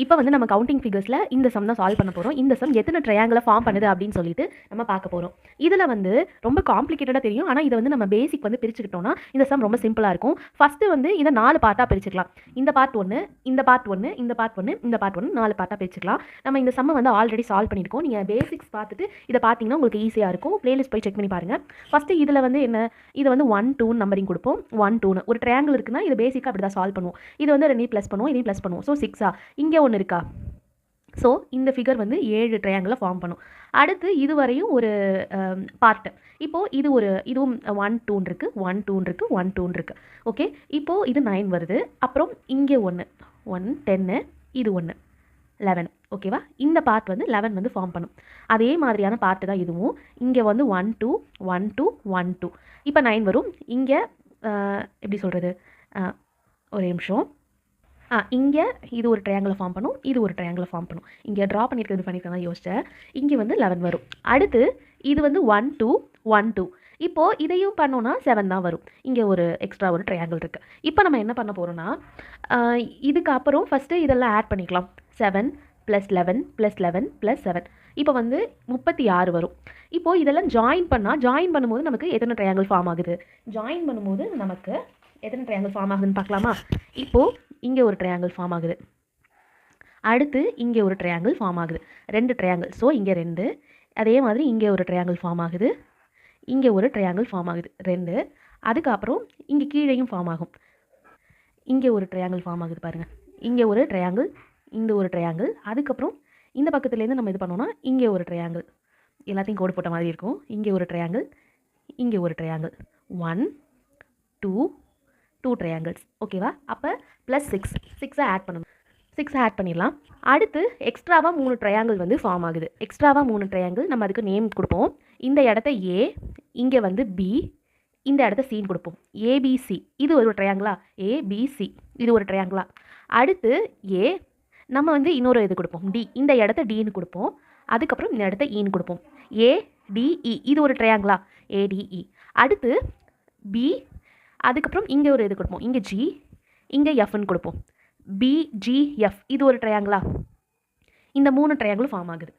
இப்போ வந்து நம்ம கவுண்டிங் ஃபிகர்ஸில் இந்த சம் தான் சால்வ் பண்ண போகிறோம். இந்த சம் எத்தனை ட்ரையாங்கிளை ஃபார்ம் பண்ணுது அப்படின்னு சொல்லிட்டு நம்ம பார்க்க போகிறோம். இதில் வந்து ரொம்ப காம்ப்ளிகேட்டடாக தெரியும். ஆனால் இதை வந்து நம்ம பேசிக் வந்து பிரிச்சுக்கிட்டோம்னா இந்த சம் ரொம்ப சிம்பிளாக இருக்கும். ஃபஸ்ட்டு வந்து இதை 4 பார்ட்டாக பிரிச்சுக்கலாம். இந்த பார்ட் 1, இந்த பார்ட் 1, இந்த பார்ட் 1, இந்த பார்ட் 1 4 பார்ட்டாக பிரிச்சுக்கலாம். நம்ம இந்த சம்மை வந்து ஆல்ரெடி சால்வ் பண்ணியிருக்கோம். நீங்கள் பேசிக்ஸ் பார்த்துட்டு இதை பார்த்தீங்கன்னா உங்களுக்கு ஈஸியாக இருக்கும். பிளேலிஸ்ட் போய் செக் பண்ணி பாருங்கள். ஃபஸ்ட்டு இதில் வந்து என்ன, இதை வந்து 1 2 நம்பரிங் கொடுப்போம். 1 2 ஒரு ட்ரையாங்கிள் இருக்குன்னா இது பேசிக்காக அப்படி தான் சால்வ் பண்ணுவோம். இது வந்து 2 ப்ளஸ் பண்ணுவோம், இதையும் ப்ளஸ் பண்ணுவோம். ஸோ 6 இங்கே ஒன்று இருக்கா. ஸோ இந்த ஃபிகர் வந்து 7 ட்ரையாங்கிளை ஃபார்ம் பண்ணும். அடுத்து இதுவரையும் ஒரு பார்ட்டு. இப்போது இதுவும் 1 2 இருக்குது, 1 2 இருக்குது, 1 2 இருக்குது. ஓகே, இப்போது இது 9 வருது. அப்புறம் இங்கே 1 1 10, இது 1 11. ஓகேவா, இந்த பார்ட் வந்து 11 வந்து ஃபார்ம் பண்ணும். அதே மாதிரியான பார்ட்டு தான் இதுவும். இங்கே வந்து 1 2 1 2 1 2. இப்போ 9 வரும். இங்கே எப்படி சொல்கிறது, ஒரு நிமிஷம். இங்கே இது ஒரு ட்ரையாங்கிளை ஃபார்ம் பண்ணும், இது ஒரு ட்ரையாங்கிளை ஃபார்ம் பண்ணும். இங்கே ட்ரா பண்ணியிருக்கிறது தான் யோசித்தேன். இங்கே வந்து 11 வரும். அடுத்து இது வந்து 1 2 1 2. இப்போது இதையும் பண்ணோன்னா 7 தான் வரும். இங்கே ஒரு எக்ஸ்ட்ரா ஒரு ட்ரையாங்கிள் இருக்குது. இப்போ நம்ம என்ன பண்ண போகிறோன்னா, இதுக்கு அப்புறம் ஃபஸ்ட்டு இதெல்லாம் ஆட் பண்ணிக்கலாம். 7 + 11 + 11 + 7. இப்போ வந்து 36 வரும். இப்போது இதெல்லாம் ஜாயின் பண்ணும்போது நமக்கு எத்தனை ட்ரையாங்கிள் ஃபார்ம் ஆகுது, ஜாயின் பண்ணும்போது நமக்கு எத்தனை ட்ரையாங்கிள் ஃபார்ம் ஆகுதுன்னு பார்க்கலாமா. இப்போது இங்கே ஒரு ட்ரையாங்கிள் ஃபார்ம் ஆகுது. அடுத்து இங்கே ஒரு ட்ரையாங்கிள் ஃபார்ம் ஆகுது. 2 ட்ரையாங்கிள். ஸோ இங்கே 2. அதே மாதிரி இங்கே ஒரு ட்ரையாங்கிள் ஃபார்ம் ஆகுது. இங்கே ஒரு ட்ரையாங்கிள் ஃபார்ம் ஆகுது 2. அதுக்கப்புறம் இங்கே கீழேயும் ஃபார்ம் ஆகும். இங்கே ஒரு ட்ரையாங்கிள் ஃபார்ம் ஆகுது பாருங்கள். இங்கே ஒரு ட்ரையாங்கிள், இந்த ஒரு ட்ரையாங்கிள். அதுக்கப்புறம் இந்த பக்கத்துலேருந்து நம்ம இது பண்ணோன்னா இங்கே ஒரு ட்ரையாங்கிள். எல்லாத்தையும் கோடு போட்ட மாதிரி இருக்கும். இங்கே ஒரு ட்ரையாங்கிள், இங்கே ஒரு ட்ரையாங்கிள். 1 2 2 ட்ரையாங்கிள்ஸ். ஓகேவா, அப்போ +6 ஆட் பண்ணணும். 6 ஆட் பண்ணிடலாம். அடுத்து எக்ஸ்ட்ராவாக 3 ட்ரையாங்கிள் வந்து ஃபார்ம் ஆகுது. எக்ஸ்ட்ராவாக 3 ட்ரையாங்கிள், நம்ம அதுக்கு நேம் கொடுப்போம். இந்த இடத்த A, இங்கே வந்து B, இந்த இடத்த Cன்னு கொடுப்போம். ABC, இது ஒரு ட்ரையாங்கிளா. ABC, இது ஒரு ட்ரையாங்கிளா. அடுத்து A, நம்ம வந்து இன்னொரு இது கொடுப்போம். D, இந்த இடத்த Dன்னு கொடுப்போம். அதுக்கப்புறம் இந்த இடத்த Eன்னு கொடுப்போம். ADE, இது ஒரு ட்ரையாங்கிளா. ADE. அடுத்து B, அதுக்கப்புறம் இங்கே ஒரு இது கொடுப்போம். இங்கே G, இங்கே Fன்னு கொடுப்போம். BGF, இது ஒரு ட்ரையாங்கிளா. இந்த 3 ட்ரையாங்கிளும் ஃபார்ம் ஆகுது.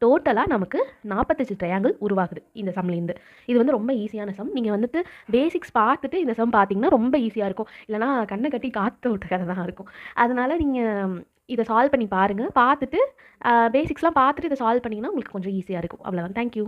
டோட்டலாக நமக்கு 45 ட்ரையாங்கிள் உருவாகுது இந்த சம்லேருந்து. இது வந்து ரொம்ப ஈஸியான சம். நீங்கள் வந்துட்டு பேசிக்ஸ் பார்த்துட்டு இந்த சம் பார்த்தீங்கன்னா ரொம்ப ஈஸியாக இருக்கும். இல்லைனா கண்ணை கட்டி காற்று விட்ட கதை தான் இருக்கும். அதனால் நீங்கள் இதை சால்வ் பண்ணி பாருங்கள். பார்த்துட்டு பேசிக்ஸ்லாம் பார்த்துட்டு இதை சால்வ் பண்ணிங்கன்னா உங்களுக்கு கொஞ்சம் ஈஸியாக இருக்கும். அவ்வளோதான். தேங்க்யூ.